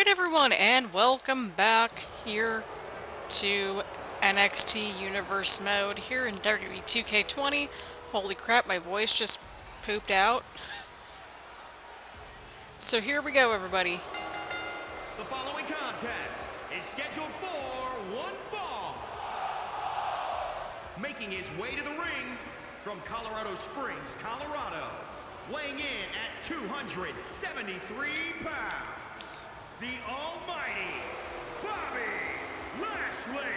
Alright everyone, and welcome back here to NXT Universe Mode here in WWE 2K20. Holy crap, my voice just pooped out. So here we go, everybody. The following contest is scheduled for one fall. Making his way to the ring from Colorado Springs, Colorado, weighing in at 273 pounds, the almighty Bobby Lashley.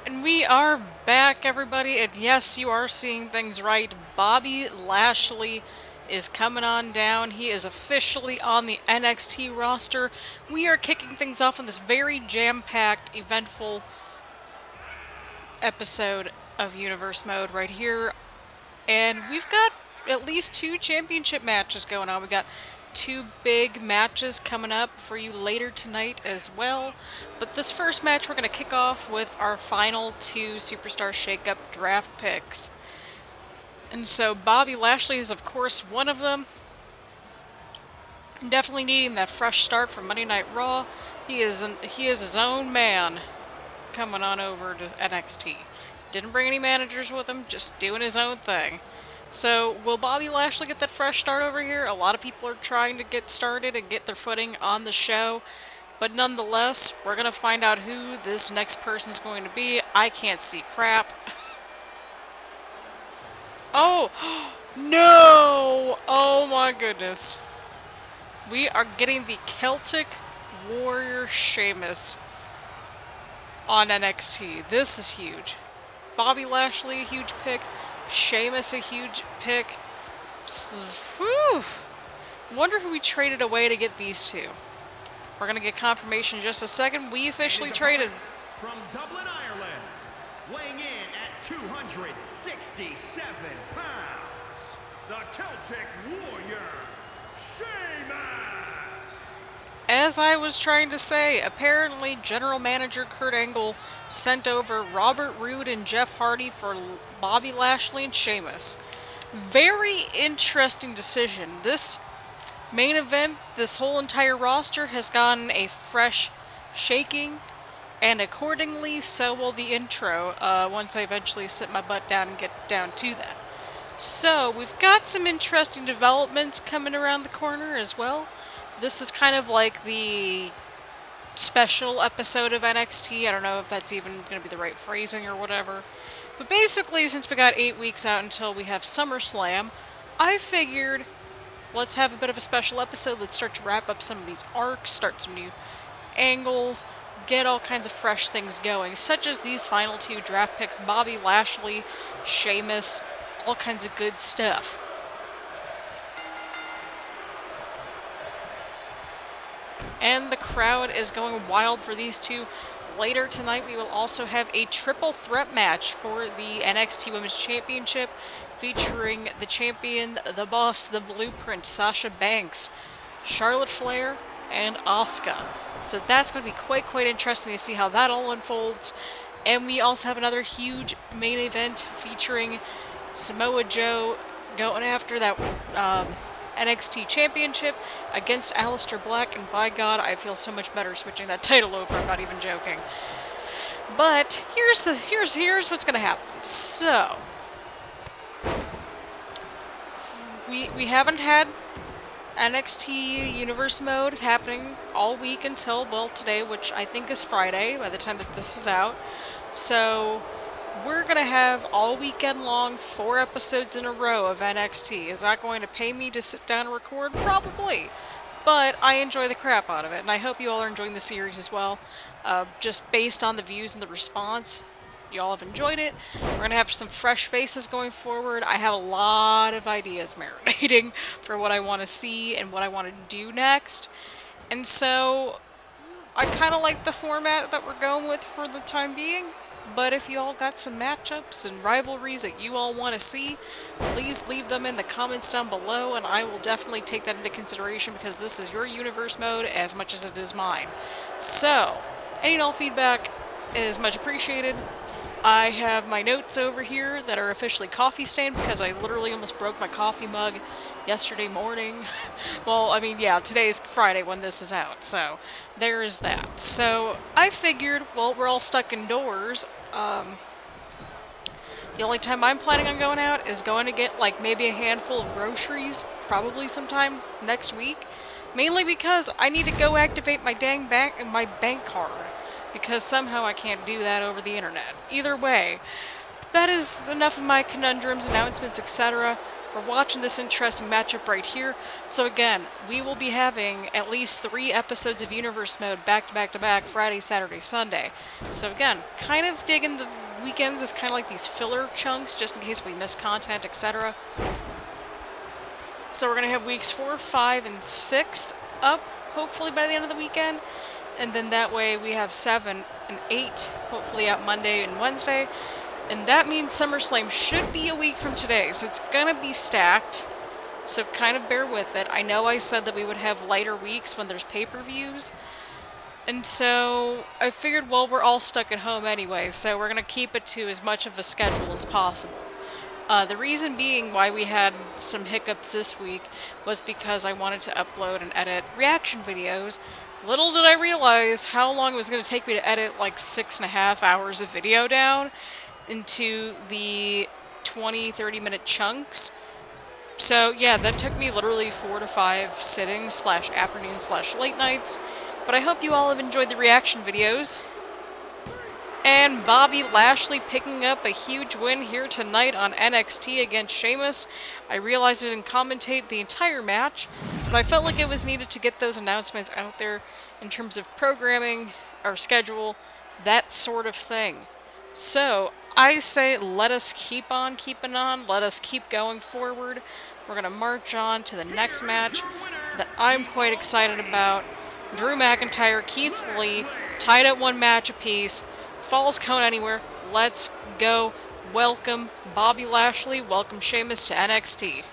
And we are back, everybody, and yes, you are seeing things right. Bobby Lashley is coming on down. He is officially on the NXT roster. We are kicking things off in this very jam-packed, eventful episode of Universe Mode right here. And we've got at least 2 championship matches going on. We got 2 big matches coming up for you later tonight as well. But this first match, we're going to kick off with our final 2 Superstar Shakeup draft picks. And so Bobby Lashley is, of course, one of them. Definitely needing that fresh start from Monday Night Raw. He is his own man coming on over to NXT. Didn't bring any managers with him, just doing his own thing. So, will Bobby Lashley get that fresh start over here? A lot of people are trying to get started and get their footing on the show. But nonetheless, we're going to find out who this next person's going to be. I can't see crap. Oh! No! Oh my goodness. We are getting the Celtic Warrior Sheamus on NXT. This is huge. Bobby Lashley, a huge pick. Sheamus, a huge pick. Whew. Wonder who we traded away to get these two. We're going to get confirmation in just a second. We officially traded. From Dublin, Ireland, weighing in at 267 pounds, the Celtic Warrior, Sheamus. As I was trying to say, apparently General Manager Kurt Angle sent over Robert Roode and Jeff Hardy for Bobby Lashley and Sheamus. Very interesting decision. This main event, this whole entire roster has gotten a fresh shaking, and accordingly, so will the intro once I eventually sit my butt down and get down to that. So, we've got some interesting developments coming around the corner as well. This is kind of like the special episode of NXT. I don't know if that's even going to be the right phrasing or whatever. But basically, since we got 8 weeks out until we have SummerSlam, I figured let's have a bit of a special episode. Let's start to wrap up some of these arcs, start some new angles, get all kinds of fresh things going, such as these final 2 draft picks, Bobby Lashley, Sheamus, all kinds of good stuff. And the crowd is going wild for these two. Later tonight, we will also have a triple threat match for the NXT Women's Championship, featuring the champion, the boss, the blueprint, Sasha Banks, Charlotte Flair, and Asuka. So that's going to be quite interesting to see how that all unfolds. And we also have another huge main event featuring Samoa Joe going after that NXT Championship against Aleister Black, and by God, I feel so much better switching that title over. I'm not even joking. But here's what's gonna happen. So we haven't had NXT Universe Mode happening all week until, well, today, which I think is Friday by the time that this is out. So we're going to have all weekend long 4 episodes in a row of NXT. Is that going to pay me to sit down and record? Probably. But I enjoy the crap out of it, and I hope you all are enjoying the series as well. Just based on the views and the response, you all have enjoyed it. We're going to have some fresh faces going forward. I have a lot of ideas marinating for what I want to see and what I want to do next. And so I kind of like the format that we're going with for the time being. But if you all got some matchups and rivalries that you all want to see, please leave them in the comments down below, and I will definitely take that into consideration because this is your universe mode as much as it is mine. So, any and all feedback is much appreciated. I have my notes over here that are officially coffee stained because I literally almost broke my coffee mug yesterday morning. Well, I mean, yeah, today's Friday when this is out, so there is that. So I figured, well, we're all stuck indoors. The only time I'm planning on going out is going to get like maybe a handful of groceries, probably sometime next week. Mainly because I need to go activate my dang bank card. Because somehow I can't do that over the internet. Either way, that is enough of my conundrums, announcements, etc. We're watching this interesting matchup right here. So again, we will be having at least 3 episodes of Universe Mode back to back to back, Friday, Saturday, Sunday. So again, kind of digging the weekends as kind of like these filler chunks, just in case we miss content, etc. So we're going to have weeks 4, 5, and 6 up, hopefully by the end of the weekend. And then that way we have 7 and 8, hopefully out Monday and Wednesday. And that means SummerSlam should be a week from today, so it's gonna be stacked. So kind of bear with it. I know I said that we would have lighter weeks when there's pay-per-views. And so I figured, well, we're all stuck at home anyway, so we're gonna keep it to as much of a schedule as possible. The reason being why we had some hiccups this week was because I wanted to upload and edit reaction videos. Little did I realize how long it was going to take me to edit like 6.5 hours of video down into the 20-30 minute chunks. So yeah, that took me literally 4 to 5 sittings / afternoons / late nights. But I hope you all have enjoyed the reaction videos. And Bobby Lashley picking up a huge win here tonight on NXT against Sheamus. I realized I didn't commentate the entire match, but I felt like it was needed to get those announcements out there in terms of programming, or schedule, that sort of thing. So, I say let us keep on keeping on, let us keep going forward. We're going to march on to the next match that I'm quite excited about. Drew McIntyre, Keith Lee, tied at 1 match apiece. Falls count anywhere. Let's go. Welcome Bobby Lashley. Welcome Sheamus to NXT.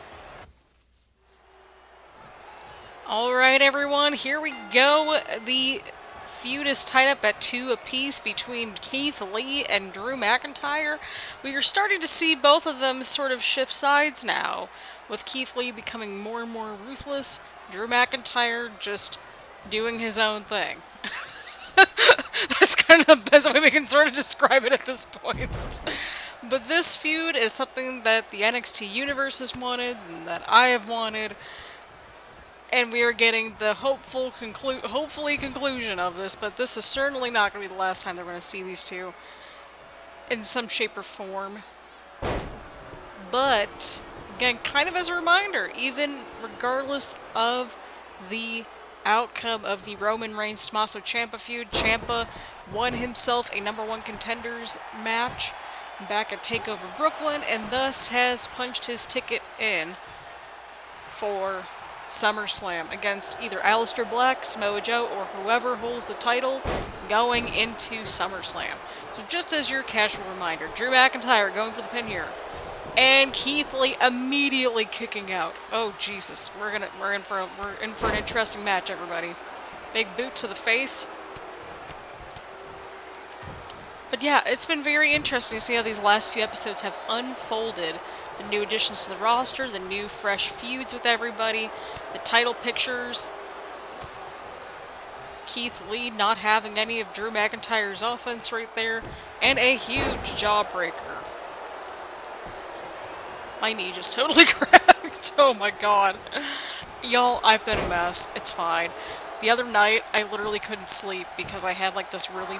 Alright everyone, here we go. The feud is tied up at 2 apiece between Keith Lee and Drew McIntyre. We are starting to see both of them sort of shift sides now, with Keith Lee becoming more and more ruthless, Drew McIntyre just doing his own thing. That's kind of the best way we can sort of describe it at this point. But this feud is something that the NXT Universe has wanted, and that I have wanted, and we are getting the hopefully conclusion of this, but this is certainly not going to be the last time that we're going to see these two in some shape or form. But, again, kind of as a reminder, even regardless of the outcome of the Roman Reigns-Tommaso Ciampa feud, Ciampa won himself a #1 contenders match back at TakeOver Brooklyn, and thus has punched his ticket in for SummerSlam against either Aleister Black, Samoa Joe, or whoever holds the title going into SummerSlam. So just as your casual reminder, Drew McIntyre going for the pin here. And Keith Lee immediately kicking out. Oh Jesus, we're in for an interesting match, everybody. Big boot to the face. But yeah, it's been very interesting to see how these last few episodes have unfolded. The new additions to the roster, the new fresh feuds with everybody, the title pictures. Keith Lee not having any of Drew McIntyre's offense right there, and a huge jawbreaker. My knee just totally cracked. Oh my god. Y'all, I've been a mess. It's fine. The other night, I literally couldn't sleep because I had like this really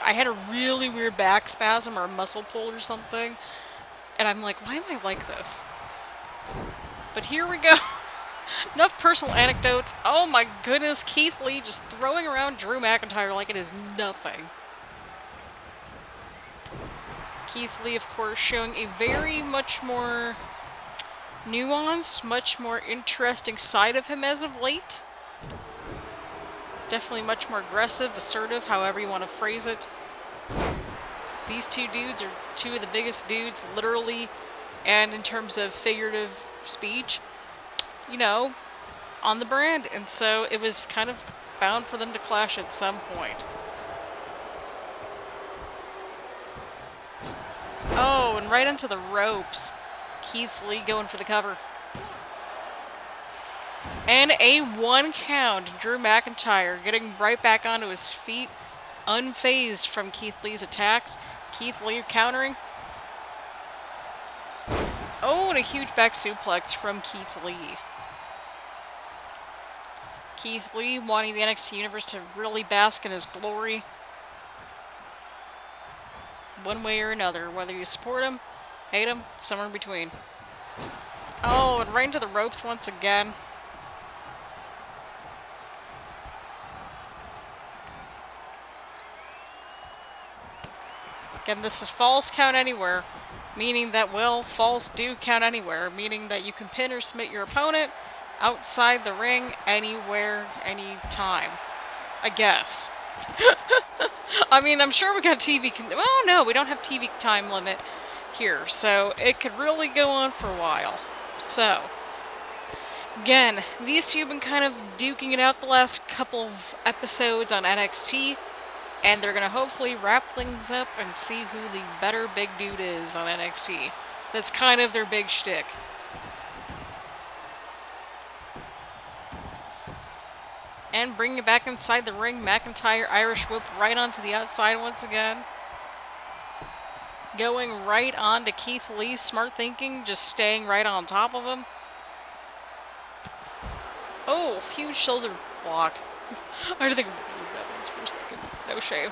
I had a really weird back spasm or a muscle pull or something. And I'm like, why am I like this? But here we go. Enough personal anecdotes. Oh my goodness, Keith Lee just throwing around Drew McIntyre like it is nothing. Keith Lee, of course, showing a very much more nuanced, much more interesting side of him as of late. Definitely much more aggressive, assertive, however you want to phrase it. These two dudes are two of the biggest dudes, literally, and in terms of figurative speech, you know, on the brand. And so it was kind of bound for them to clash at some point. Oh, and right into the ropes. Keith Lee going for the cover. And a 1 count. Drew McIntyre getting right back onto his feet, unfazed from Keith Lee's attacks. Keith Lee countering. Oh, and a huge back suplex from Keith Lee. Keith Lee wanting the NXT Universe to really bask in his glory. One way or another, whether you support him, hate him, somewhere in between. Oh, and right into the ropes once again. Again, this is falls count anywhere, meaning that, well, falls do count anywhere, meaning that you can pin or submit your opponent outside the ring anywhere, anytime. I guess. I mean, I'm sure we got TV... Well, no, we don't have TV time limit here, so it could really go on for a while. So, again, these two have been kind of duking it out the last couple of episodes on NXT, and they're going to hopefully wrap things up and see who the better big dude is on NXT. That's kind of their big shtick. And bringing it back inside the ring, McIntyre Irish whip right onto the outside once again. Going right on to Keith Lee, smart thinking, just staying right on top of him. Oh, huge shoulder block. I didn't think I would move that once for a second. No shame.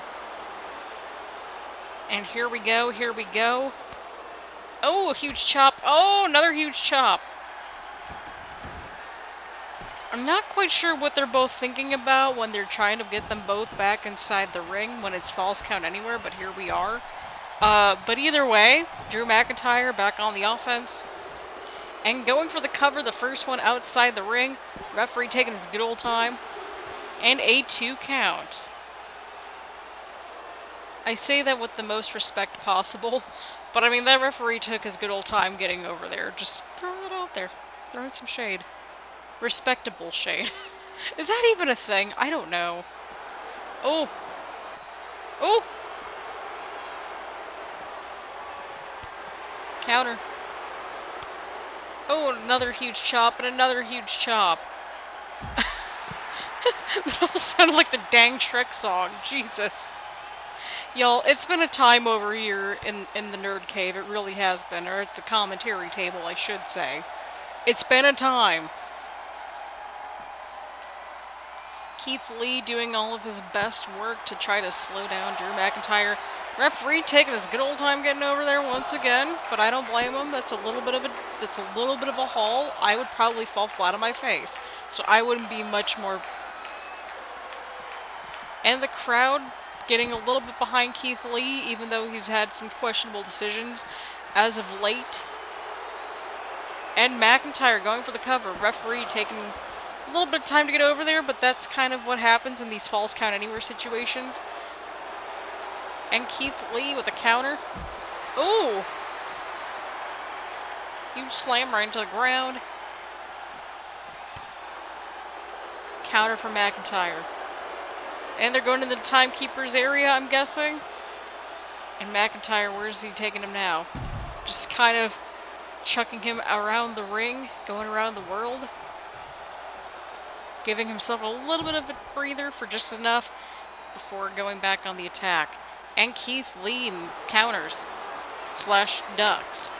And here we go, here we go. Oh, a huge chop. Oh, another huge chop. I'm not quite sure what they're both thinking about when they're trying to get them both back inside the ring when it's falls count anywhere, but here we are. But either way, Drew McIntyre back on the offense. And going for the cover, the first one outside the ring. Referee taking his good old time. And a 2 count. I say that with the most respect possible, but I mean, that referee took his good old time getting over there. Just throwing it out there. Throwing some shade. Respectable shade. Is that even a thing? I don't know. Oh. Oh. Counter. Oh, another huge chop and another huge chop. That almost sounded like the dang Shrek song. Jesus. Y'all, it's been a time over here in the Nerd Cave. It really has been. Or at the commentary table, I should say. It's been a time. Keith Lee doing all of his best work to try to slow down Drew McIntyre. Referee taking his good old time getting over there once again, but I don't blame him. That's a little bit of a haul. I would probably fall flat on my face, so I wouldn't be much more. And the crowd getting a little bit behind Keith Lee, even though he's had some questionable decisions as of late. And McIntyre going for the cover. Referee taking a little bit of time to get over there, but that's kind of what happens in these falls count anywhere situations. And Keith Lee with a counter. Ooh! Huge slam right into the ground. Counter from McIntyre. And they're going to the timekeeper's area, I'm guessing. And McIntyre, where's he taking him now? Just kind of chucking him around the ring, going around the world. Giving himself a little bit of a breather for just enough before going back on the attack. And Keith Lee counters / ducks.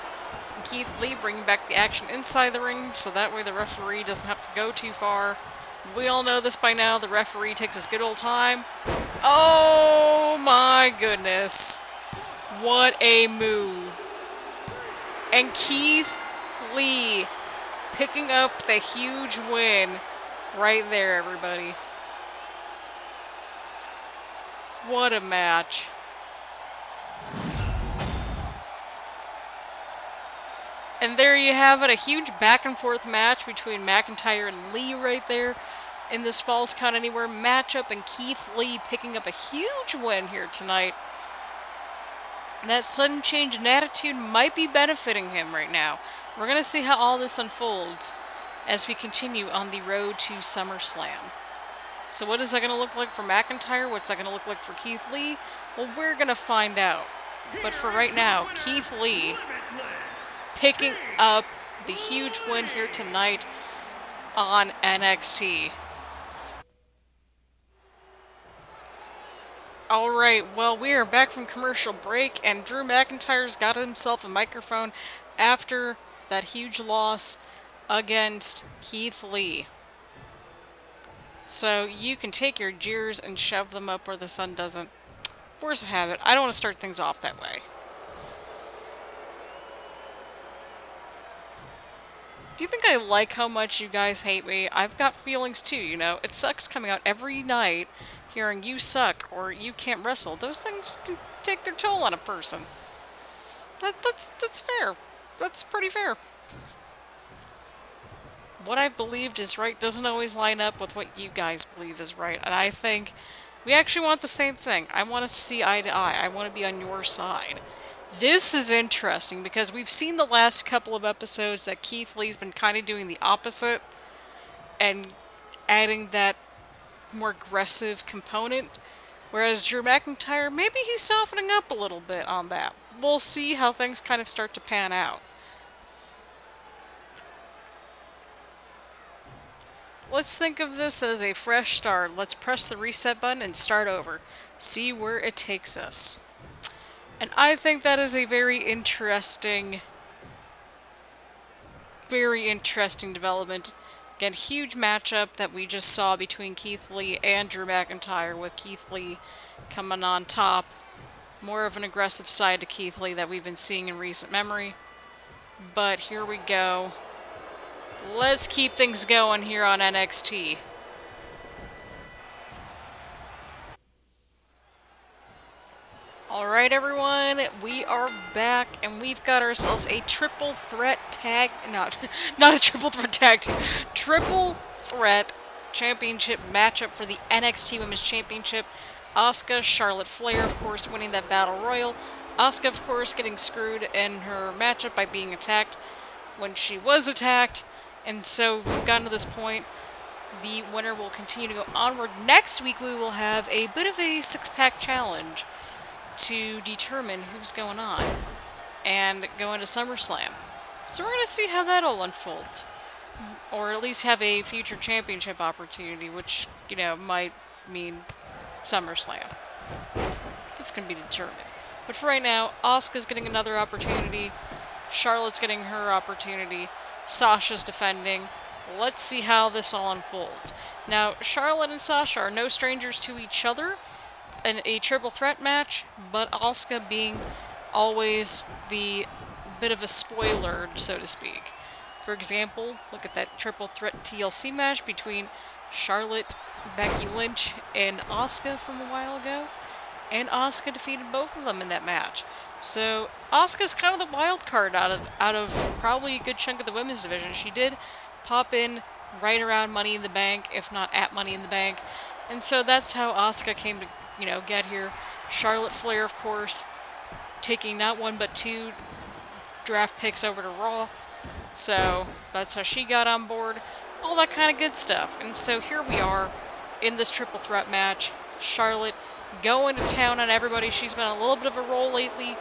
And Keith Lee bringing back the action inside the ring so that way the referee doesn't have to go too far. We all know this by now. The referee takes his good old time. Oh my goodness. What a move. And Keith Lee picking up the huge win. Right there, everybody. What a match. And there you have it, a huge back and forth match between McIntyre and Lee right there in this Falls Count Anywhere matchup, and Keith Lee picking up a huge win here tonight. That sudden change in attitude might be benefiting him right now. We're going to see how all this unfolds as we continue on the road to SummerSlam. So what is that going to look like for McIntyre? What's that going to look like for Keith Lee? Well, we're going to find out. But for right now, Keith Lee picking up the huge win here tonight on NXT. Alright, well, we are back from commercial break, and Drew McIntyre's got himself a microphone after that huge loss against Keith Lee. So you can take your jeers and shove them up where the sun doesn't. Force of habit. I don't want to start things off that way. Do you think I like how much you guys hate me? I've got feelings too, you know. It sucks coming out every night hearing you suck or you can't wrestle. Those things can take their toll on a person. That's fair. That's pretty fair. What I've believed is right doesn't always line up with what you guys believe is right. And I think we actually want the same thing. I want us to see eye to eye. I want to be on your side. This is interesting because we've seen the last couple of episodes that Keith Lee's been kind of doing the opposite and adding that more aggressive component. Whereas Drew McIntyre, maybe he's softening up a little bit on that. We'll see how things kind of start to pan out. Let's think of this as a fresh start. Let's press the reset button and start over. See where it takes us. And I think that is a very interesting development. Again, huge matchup that we just saw between Keith Lee and Drew McIntyre, with Keith Lee coming on top. More of an aggressive side to Keith Lee that we've been seeing in recent memory. But here we go. Let's keep things going here on NXT. Alright everyone, we are back and we've got ourselves a triple threat tag, not a triple threat tag team, triple threat championship matchup for the NXT Women's Championship. Asuka, Charlotte Flair, of course, winning that battle royal. Asuka, of course, getting screwed in her matchup by being attacked when she was attacked. And so we've gotten to this point. The winner will continue to go onward. Next week we will have a bit of a six-pack challenge to determine who's going on and go into SummerSlam. So we're going to see how that all unfolds. Or at least have a future championship opportunity, which, you know, might mean SummerSlam. That's going to be determined. But for right now, Asuka's getting another opportunity. Charlotte's getting her opportunity. Sasha's defending. Let's see how this all unfolds. Now, Charlotte and Sasha are no strangers to each other in a triple threat match, but Asuka being always the bit of a spoiler, so to speak. For example, look at that triple threat TLC match between Charlotte, Becky Lynch, and Asuka from a while ago, and Asuka defeated both of them in that match. So Asuka's kind of the wild card out of probably a good chunk of the women's division. She did pop in right around Money in the Bank, if not at Money in the Bank, and so that's how Asuka came to, you know, get here. Charlotte Flair, of course, taking not one but two draft picks over to Raw. So that's how she got on board. All that kind of good stuff. And so here we are in this triple threat match. Charlotte going to town on everybody. She's been on a little bit of a roll lately.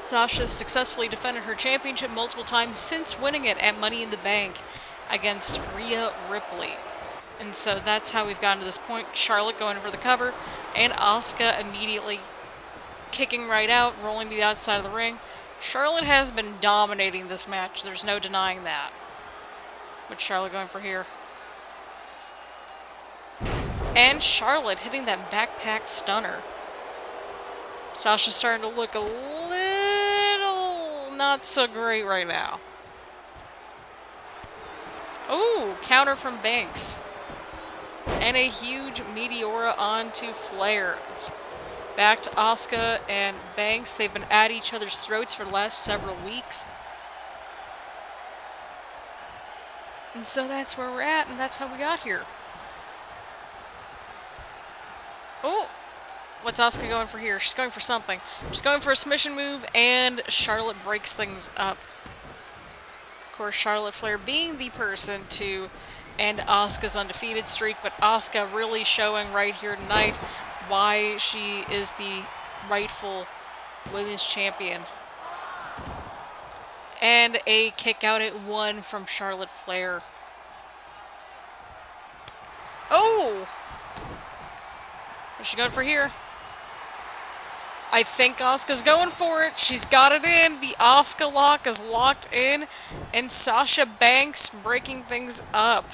Sasha's successfully defended her championship multiple times since winning it at Money in the Bank against Rhea Ripley. And so that's how we've gotten to this point. Charlotte going for the cover, and Asuka immediately kicking right out, rolling to the outside of the ring. Charlotte has been dominating this match. There's no denying that. What's Charlotte going for here? And Charlotte hitting that backpack stunner. Sasha's starting to look a little not so great right now. Oh, counter from Banks. And a huge Meteora onto Flair. It's back to Asuka and Banks. They've been at each other's throats for the last several weeks. And so that's where we're at, and that's how we got here. Oh, what's Asuka going for here? She's going for something. She's going for a submission move, and Charlotte breaks things up. Of course, Charlotte Flair being the person to end Asuka's undefeated streak, but Asuka really showing right here tonight why she is the rightful women's champion. And a kick out at one from Charlotte Flair. Ooh! What's she going for here? I think Asuka's going for it. She's got it in. The Asuka lock is locked in. And Sasha Banks breaking things up.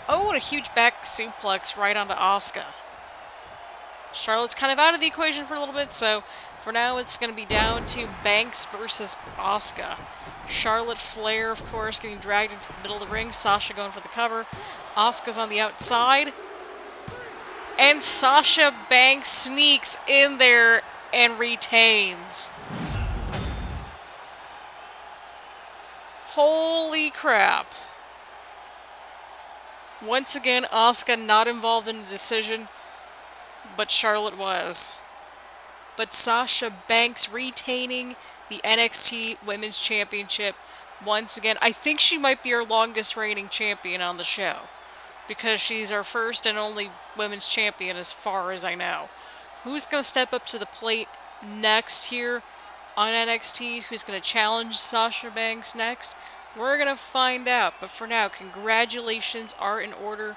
Oh, and a huge back suplex right onto Asuka. Charlotte's kind of out of the equation for a little bit, so for now it's going to be down to Banks versus Asuka. Charlotte Flair, of course, getting dragged into the middle of the ring. Sasha going for the cover. Asuka's on the outside. And Sasha Banks sneaks in there and retains. Holy crap. Once again, Asuka not involved in the decision, but Charlotte was. But Sasha Banks retaining the NXT Women's Championship once again. I think she might be our longest reigning champion on the show, because she's our first and only women's champion as far as I know. Who's going to step up to the plate next here on NXT? Who's going to challenge Sasha Banks next? We're going to find out. But for now, congratulations are in order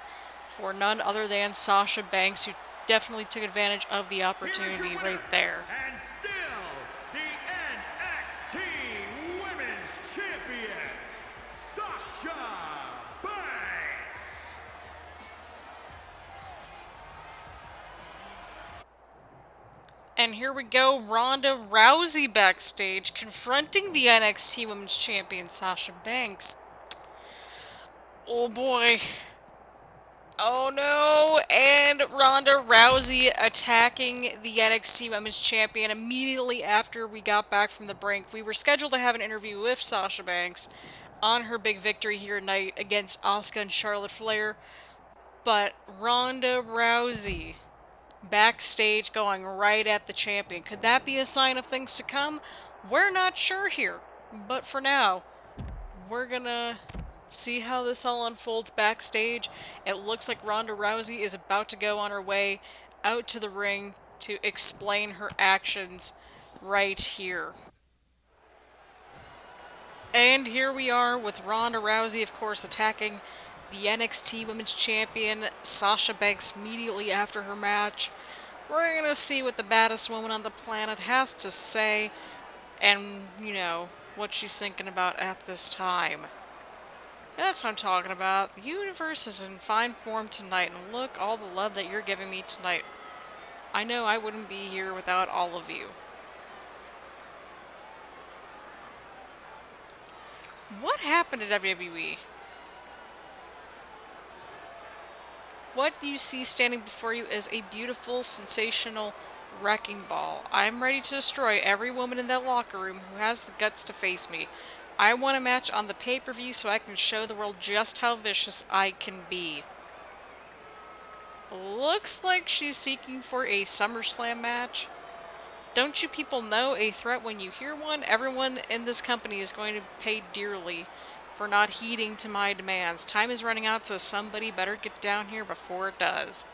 for none other than Sasha Banks, who definitely took advantage of the opportunity right there. And still, the NXT Women's Champion, Sasha Banks. And here we go, Ronda Rousey backstage, confronting the NXT Women's Champion, Sasha Banks. Oh boy. Oh no, and Ronda Rousey attacking the NXT Women's Champion immediately after we got back from the brink. We were scheduled to have an interview with Sasha Banks on her big victory here tonight against Asuka and Charlotte Flair, but Ronda Rousey backstage going right at the champion. Could that be a sign of things to come? We're not sure here, but for now, we're gonna see how this all unfolds backstage. It looks like Ronda Rousey is about to go on her way out to the ring to explain her actions right here. And here we are with Ronda Rousey, of course, attacking the NXT Women's Champion, Sasha Banks, immediately after her match. We're gonna see what the baddest woman on the planet has to say and, you know, what she's thinking about at this time. That's what I'm talking about. The universe is in fine form tonight, and look, all the love that you're giving me tonight. I know I wouldn't be here without all of you. What happened to WWE? What you see standing before you is a beautiful, sensational wrecking ball. I'm ready to destroy every woman in that locker room who has the guts to face me. I want a match on the pay-per-view so I can show the world just how vicious I can be. Looks like she's seeking for a SummerSlam match. Don't you people know a threat when you hear one? Everyone in this company is going to pay dearly for not heeding to my demands. Time is running out, so somebody better get down here before it does.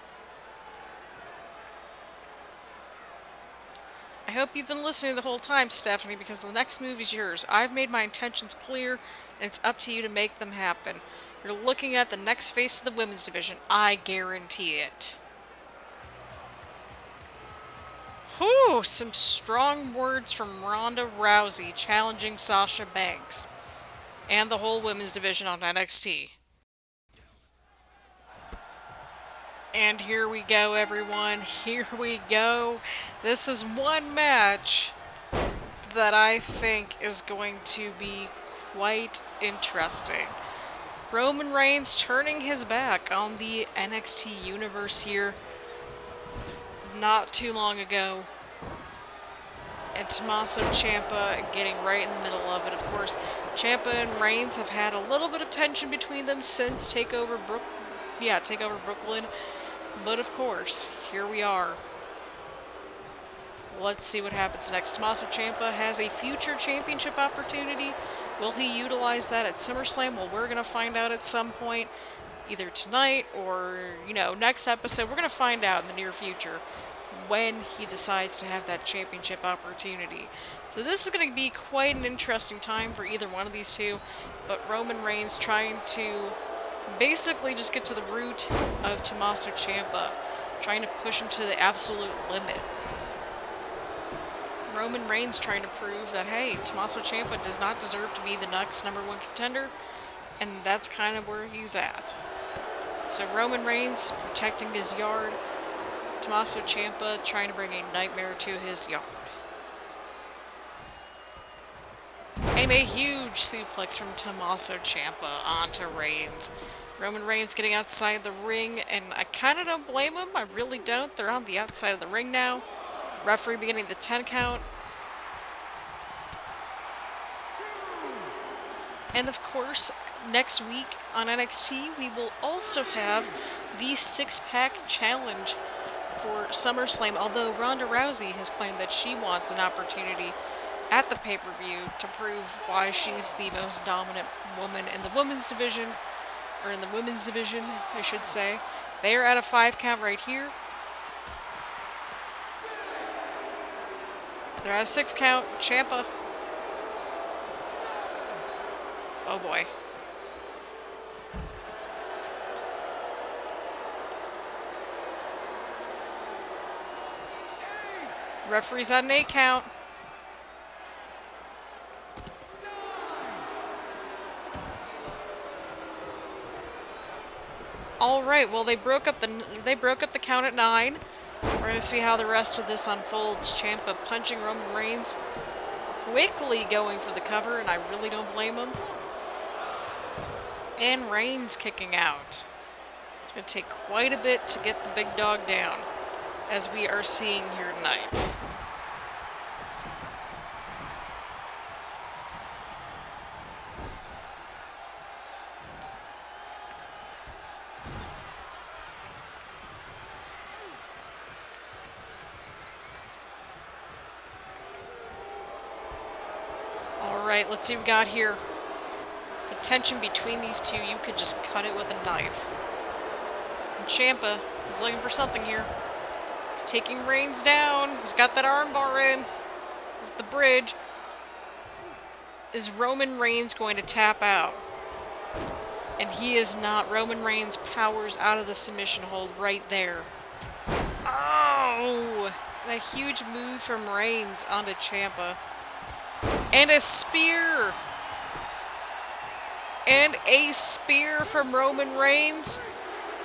I hope you've been listening the whole time, Stephanie, because the next move is yours. I've made my intentions clear, and it's up to you to make them happen. You're looking at the next face of the women's division. I guarantee it. Whew, some strong words from Ronda Rousey challenging Sasha Banks and the whole women's division on NXT. And here we go, everyone. Here we go. This is one match that I think is going to be quite interesting. Roman Reigns turning his back on the NXT Universe here not too long ago. And Tommaso Ciampa getting right in the middle of it. Of course, Ciampa and Reigns have had a little bit of tension between them since Takeover Brooklyn. But of course, here we are. Let's see what happens next. Tommaso Ciampa has a future championship opportunity. Will he utilize that at SummerSlam? Well, we're going to find out at some point, either tonight or, next episode. We're going to find out in the near future. when he decides to have that championship opportunity. So this is going to be quite an interesting time for either one of these two, but Roman Reigns trying to basically just get to the root of Tommaso Ciampa, trying to push him to the absolute limit. Roman Reigns trying to prove that, hey, Tommaso Ciampa does not deserve to be the next #1 contender, and that's kind of where he's at. So Roman Reigns protecting his yard, Tommaso Ciampa trying to bring a nightmare to his yard. And a huge suplex from Tommaso Ciampa onto Reigns. Roman Reigns getting outside the ring, and I kind of don't blame him. I really don't. They're on the outside of the ring now. Referee beginning the 10 count. And of course, next week on NXT, we will also have the 6-pack challenge for SummerSlam, although Ronda Rousey has claimed that she wants an opportunity at the pay-per-view to prove why she's the most dominant woman in the women's division, or in the women's division, I should say. They are at a 5 count right here. They're at a 6 count. Ciampa. Oh boy. Referee's at an 8 count. All right, well they broke up the count at 9. We're gonna see how the rest of this unfolds. Ciampa punching Roman Reigns, quickly going for the cover, and I really don't blame him. And Reigns kicking out. It's gonna take quite a bit to get the big dog down, as we are seeing here tonight. Alright, let's see what we got here. The tension between these two, you could just cut it with a knife. And Ciampa is looking for something here. He's taking Reigns down. He's got that armbar in with the bridge. Is Roman Reigns going to tap out? And he is not. Roman Reigns powers out of the submission hold right there. Oh! A huge move from Reigns onto Ciampa. And a spear! And a spear from Roman Reigns.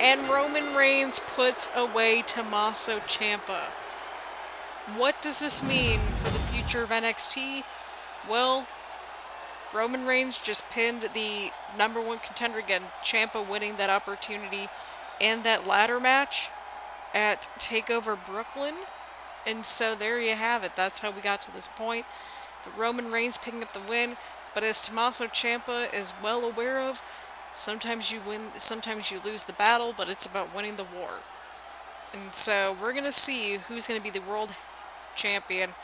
And Roman Reigns puts away Tommaso Ciampa. What does this mean for the future of NXT? Well, Roman Reigns just pinned the #1 contender again, Ciampa winning that opportunity and that ladder match at TakeOver Brooklyn. And so there you have it. That's how we got to this point. But Roman Reigns picking up the win. But as Tommaso Ciampa is well aware of, sometimes you win, sometimes you lose the battle, but it's about winning the war. And so we're going to see who's going to be the world champion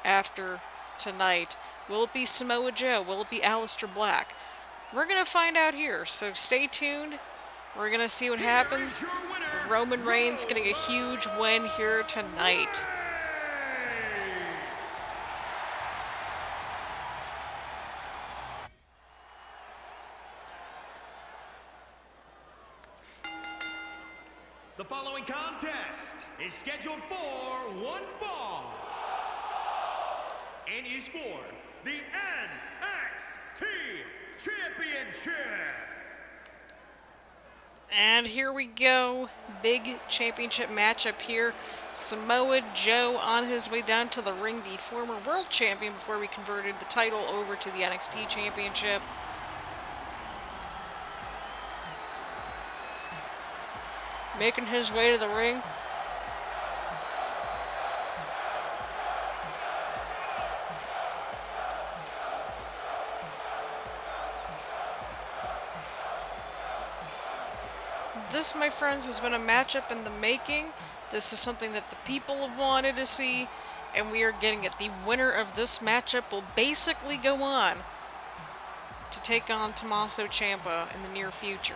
after tonight. Will it be Samoa Joe? Will it be Aleister Black? We're going to find out here, so stay tuned. We're going to see what happens. Roman Reigns getting a huge win here tonight. The following contest is scheduled for one fall and is for the NXT Championship. And here we go. Big championship matchup here. Samoa Joe on his way down to the ring, the former world champion before we converted the title over to the NXT Championship. Making his way to the ring. This, my friends, has been a matchup in the making. This is something that the people have wanted to see, and we are getting it. The winner of this matchup will basically go on to take on Tommaso Ciampa in the near future.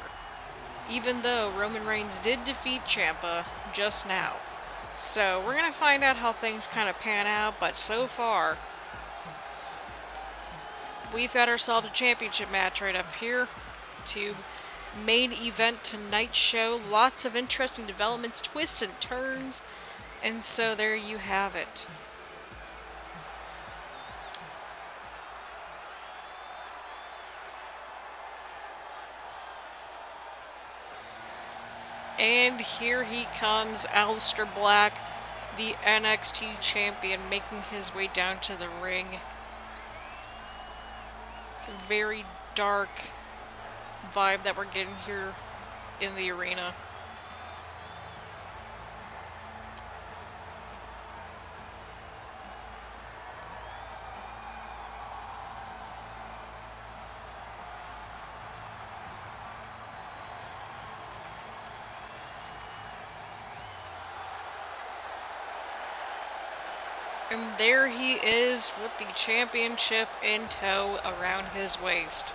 Even though Roman Reigns did defeat Ciampa just now. So we're going to find out how things kind of pan out, but so far, we've got ourselves a championship match right up here to main event tonight's show. Lots of interesting developments, twists and turns, and so there you have it. And here he comes, Aleister Black, the NXT champion, making his way down to the ring. It's a very dark vibe that we're getting here in the arena. And there he is with the championship in tow around his waist.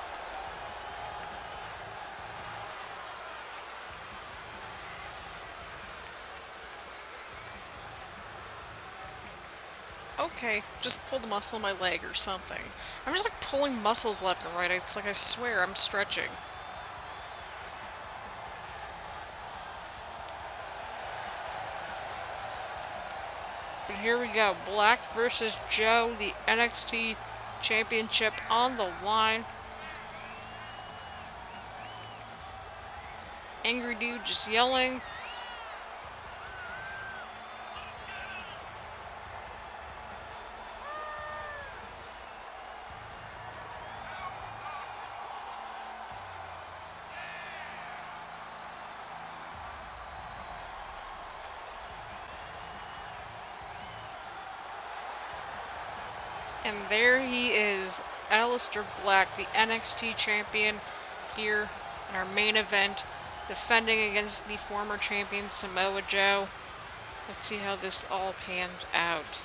Okay, just pull the muscle in my leg or something. I'm just like pulling muscles left and right. It's like I swear I'm stretching. But here we go. Black versus Joe, the NXT championship on the line. Angry dude just yelling. And there he is, Aleister Black, the NXT champion here in our main event, defending against the former champion Samoa Joe. Let's see how this all pans out.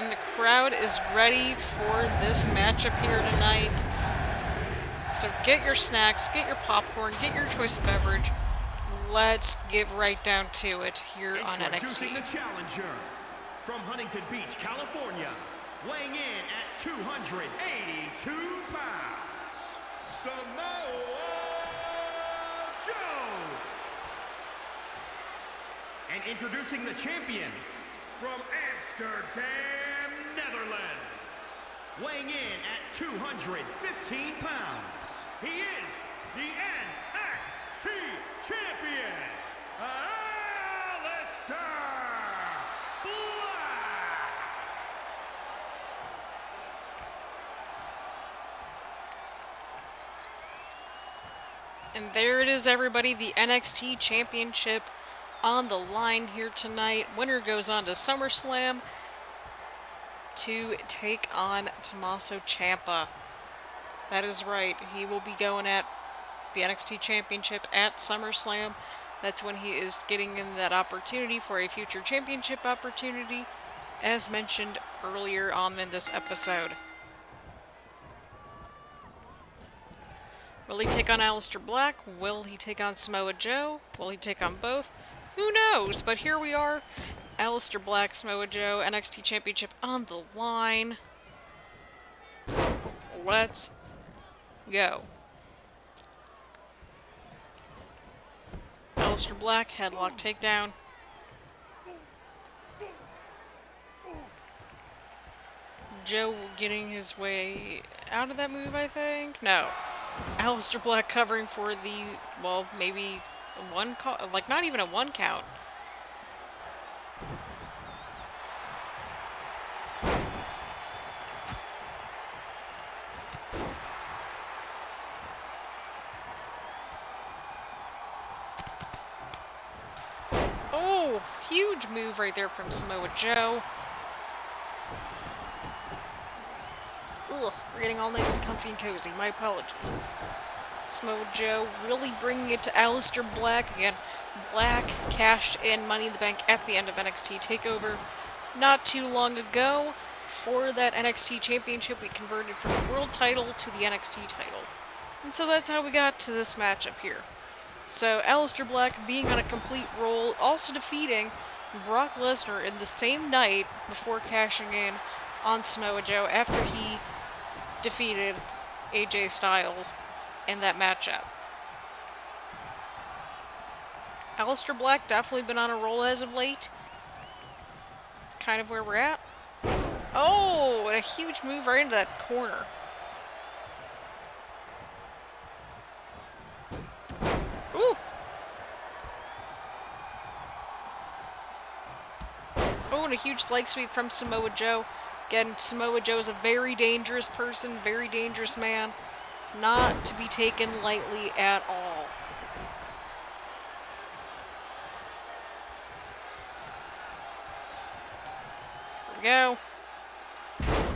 And the crowd is ready for this matchup here tonight. So get your snacks, get your popcorn, get your choice of beverage. Let's get right down to it here on Introducing NXT. the challenger from Huntington Beach, California, weighing in at 282 pounds, Samoa Joe. And introducing the champion from Amsterdam, Netherlands, weighing in at 215 pounds, he is the NXT champion, Aleister Black. And there it is, everybody, the NXT championship on the line here tonight. Winner goes on to SummerSlam to take on Tommaso Ciampa. That is right. He will be going at the NXT championship at SummerSlam. That's when he is getting in that opportunity for a future championship opportunity, as mentioned earlier on in this episode. Will he take on Aleister Black? Will he take on Samoa Joe? Will he take on both? Who knows? But here we are. Aleister Black, Samoa Joe, NXT Championship on the line. Let's go. Aleister Black, headlock takedown. Joe getting his way out of that move, I think? No. Aleister Black covering for the, well, maybe one like not even a one count. huge move right there from Samoa Joe. Ugh, we're getting all nice and comfy and cozy. My apologies. Samoa Joe really bringing it to Aleister Black. Again, Black cashed in Money in the Bank at the end of NXT TakeOver not too long ago. For that NXT Championship, we converted from the World title to the NXT title. And so that's how we got to this matchup here. So Aleister Black being on a complete roll, also defeating Brock Lesnar in the same night before cashing in on Samoa Joe after he defeated AJ Styles in that matchup. Aleister Black definitely been on a roll as of late. Kind of where we're at. Oh, and a huge move right into that corner. Ooh. Oh, and a huge leg sweep from Samoa Joe. Again, Samoa Joe is a very dangerous person, very dangerous man. Not to be taken lightly at all. Here we go.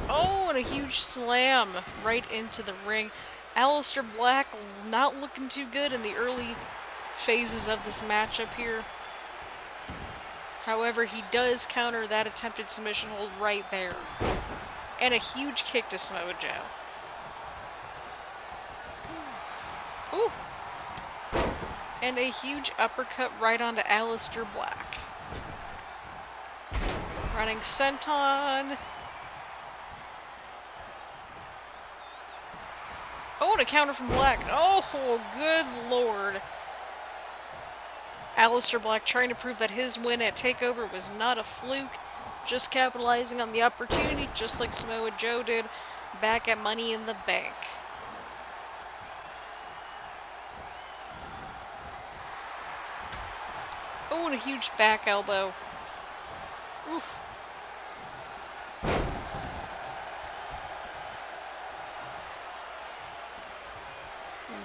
Oh, and a huge slam right into the ring. Aleister Black not looking too good in the early phases of this matchup here. However, he does counter that attempted submission hold right there. And a huge kick to Samoa Joe. Ooh. And a huge uppercut right onto Aleister Black. Running senton. Oh, and a counter from Black. Oh, good lord. Aleister Black trying to prove that his win at TakeOver was not a fluke. Just capitalizing on the opportunity, just like Samoa Joe did back at Money in the Bank. Oh, and a huge back elbow. Oof.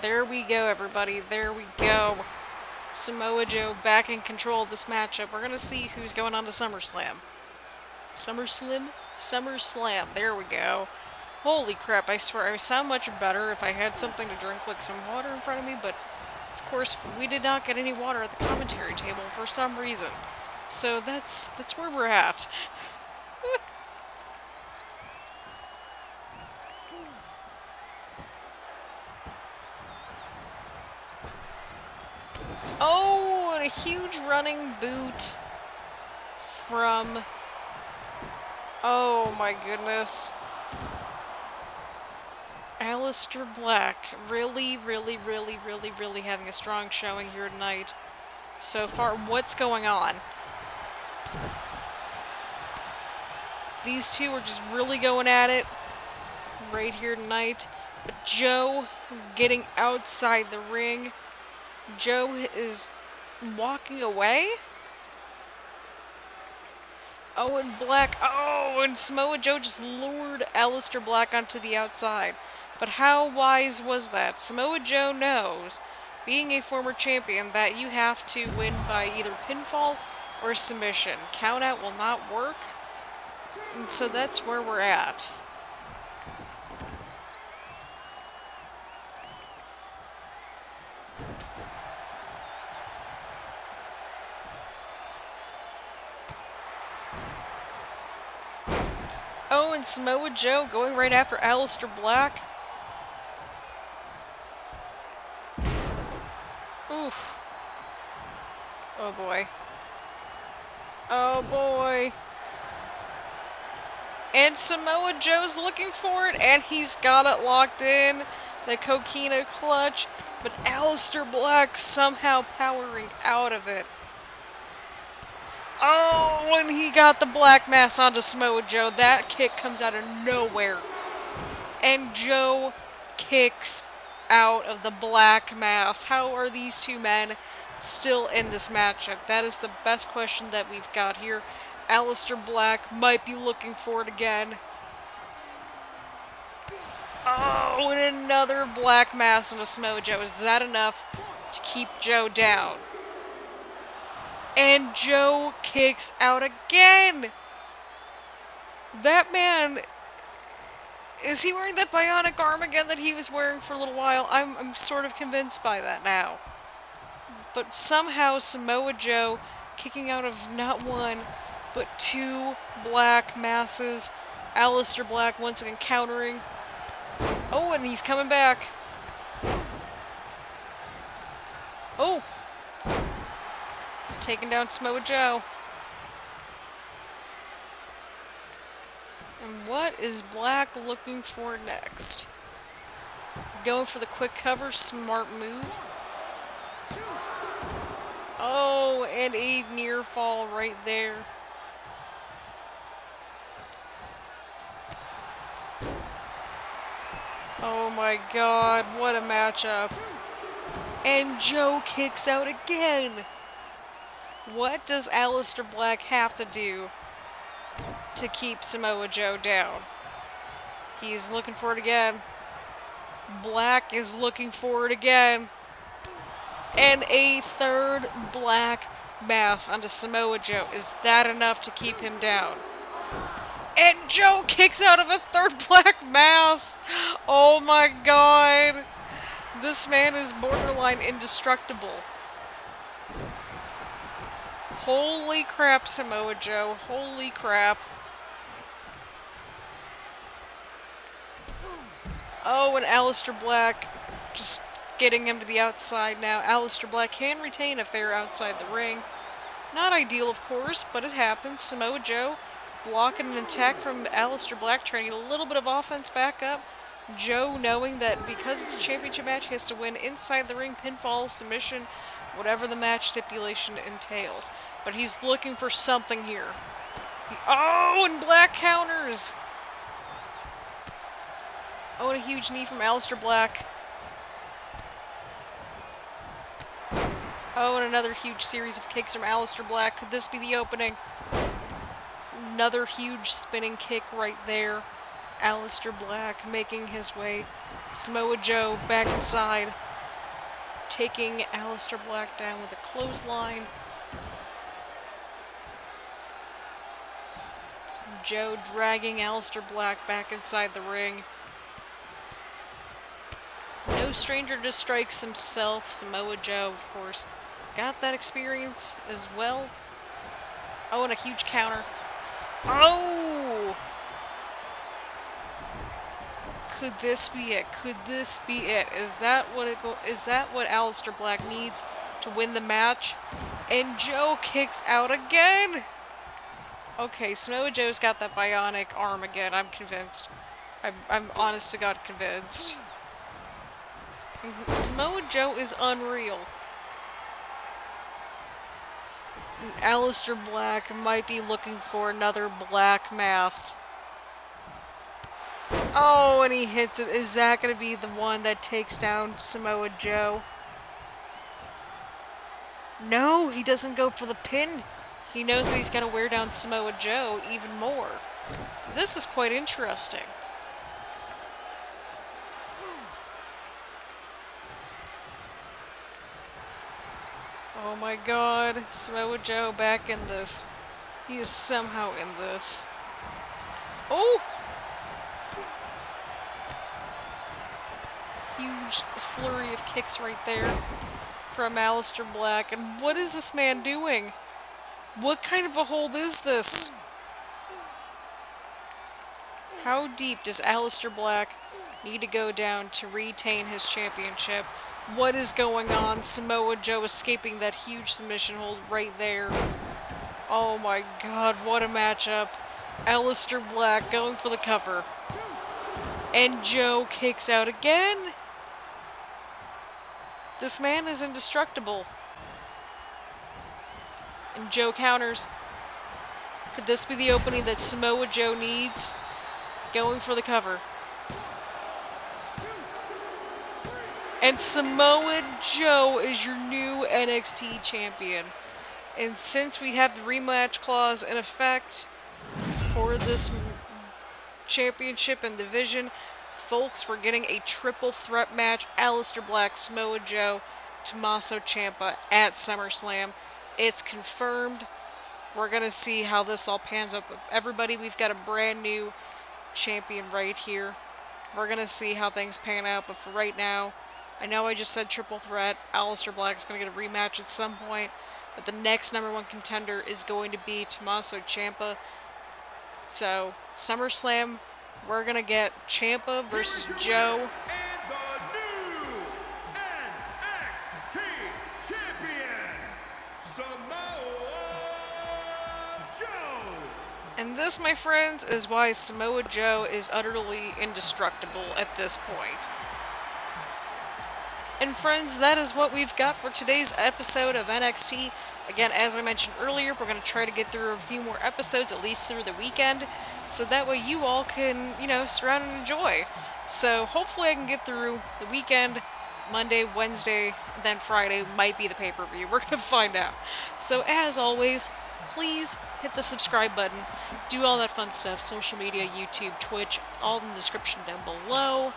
There we go, everybody. There we go. Samoa Joe back in control of this matchup. We're going to see who's going on to SummerSlam. SummerSlam. There we go. Holy crap, I swear I would sound much better if I had something to drink, like some water in front of me, but of course we did not get any water at the commentary table for some reason. So that's where we're at. Oh, and a huge running boot from... Oh my goodness. Aleister Black really having a strong showing here tonight. So far, what's going on? These two are just really going at it right here tonight. But Joe getting outside the ring. Joe is walking away. Oh, and Black. Oh, and Samoa Joe just lured Aleister Black onto the outside. But how wise was that? Samoa Joe knows, being a former champion, that you have to win by either pinfall or submission. Countout will not work. And so that's where we're at. Oh, and Samoa Joe going right after Aleister Black. Oof. Oh boy. Oh boy. And Samoa Joe's looking for it, and he's got it locked in. The Coquina clutch. But Aleister Black somehow powering out of it. Oh, and he got the Black Mass onto Samoa Joe. That kick comes out of nowhere. And Joe kicks out of the Black Mass. How are these two men still in this matchup? That is the best question that we've got here. Aleister Black might be looking for it again. Oh, and another Black Mass onto Samoa Joe. Is that enough to keep Joe down? And Joe kicks out again! That man... Is he wearing that bionic arm again that he was wearing for a little while? I'm sort of convinced by that now. But somehow Samoa Joe kicking out of not one, but two black masses. Aleister Black once again countering. Oh, and he's coming back. Oh! He's taking down Samoa Joe. And what is Black looking for next? Going for the quick cover, smart move. Oh, and a near fall right there. Oh my god, what a matchup. And Joe kicks out again. What does Aleister Black have to do to keep Samoa Joe down? He's looking for it again. Black is looking for it again. And a third black mass onto Samoa Joe. Is that enough to keep him down? And Joe kicks out of a third black mass. Oh my god. This man is borderline indestructible. Holy crap, Samoa Joe. Holy crap. Oh, and Aleister Black just getting him to the outside now. Aleister Black can retain if they're outside the ring. Not ideal, of course, but it happens. Samoa Joe blocking an attack from Aleister Black, trying to get a little bit of offense back up. Joe knowing that because it's a championship match, he has to win inside the ring, pinfall, submission, whatever the match stipulation entails. But he's looking for something here. Oh, and Black counters! Oh, and a huge knee from Aleister Black. Oh, and another huge series of kicks from Aleister Black. Could this be the opening? Another huge spinning kick right there. Aleister Black making his way. Samoa Joe back inside. Taking Aleister Black down with a clothesline. Joe dragging Aleister Black back inside the ring. No stranger to strikes himself. Samoa Joe, of course, got that experience as well. Oh, and a huge counter. Oh! Could this be it? Could this be it? Is that what Aleister Black needs to win the match? And Joe kicks out again. Okay, Samoa Joe's got that bionic arm again. I'm convinced. I'm honest to God convinced. Samoa Joe is unreal. And Aleister Black might be looking for another black mass. Oh, and he hits it. Is that going to be the one that takes down Samoa Joe? No, he doesn't go for the pin. He knows that he's got to wear down Samoa Joe even more. This is quite interesting. Oh my god, Samoa Joe back in this. He is somehow in this. Oh! Huge flurry of kicks right there from Aleister Black. And what is this man doing? What kind of a hold is this? How deep does Aleister Black need to go down to retain his championship? What is going on? Samoa Joe escaping that huge submission hold right there. Oh my god, what a matchup. Aleister Black going for the cover. And Joe kicks out again. This man is indestructible. And Joe counters. Could this be the opening that Samoa Joe needs? Going for the cover. And Samoa Joe is your new NXT champion. And since we have the rematch clause in effect for this championship and division, folks, we're getting a triple threat match. Aleister Black, Samoa Joe, Tommaso Ciampa at SummerSlam. It's confirmed. We're going to see how this all pans out. But everybody, we've got a brand new champion right here. We're going to see how things pan out. But for right now, I know I just said triple threat. Aleister Black is going to get a rematch at some point. But the next #1 contender is going to be Tommaso Ciampa. So, SummerSlam, we're going to get Ciampa versus Joe. And the new NXT champion, Samoa Joe. And this, my friends, is why Samoa Joe is utterly indestructible at this point. And friends, that is what we've got for today's episode of NXT. Again, as I mentioned earlier, we're going to try to get through a few more episodes, at least through the weekend, so that way you all can, surround and enjoy. So hopefully I can get through the weekend. Monday, Wednesday, then Friday might be the pay-per-view. We're going to find out. So as always, please hit the subscribe button. Do all that fun stuff. Social media, YouTube, Twitch, all in the description down below.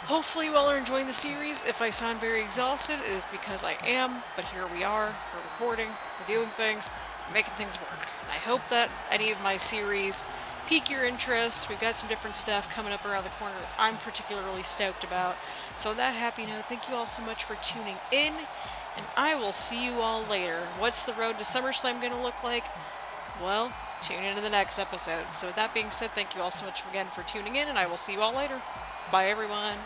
Hopefully you all are enjoying the series. If I sound very exhausted, it is because I am, but here we are. We're recording, we're doing things, we're making things work. And I hope that any of my series pique your interest. We've got some different stuff coming up around the corner that I'm particularly stoked about. So on that happy note, thank you all so much for tuning in, and I will see you all later. What's the road to SummerSlam going to look like? Well, tune into the next episode. So with that being said, thank you all so much again for tuning in, and I will see you all later. Bye, everyone.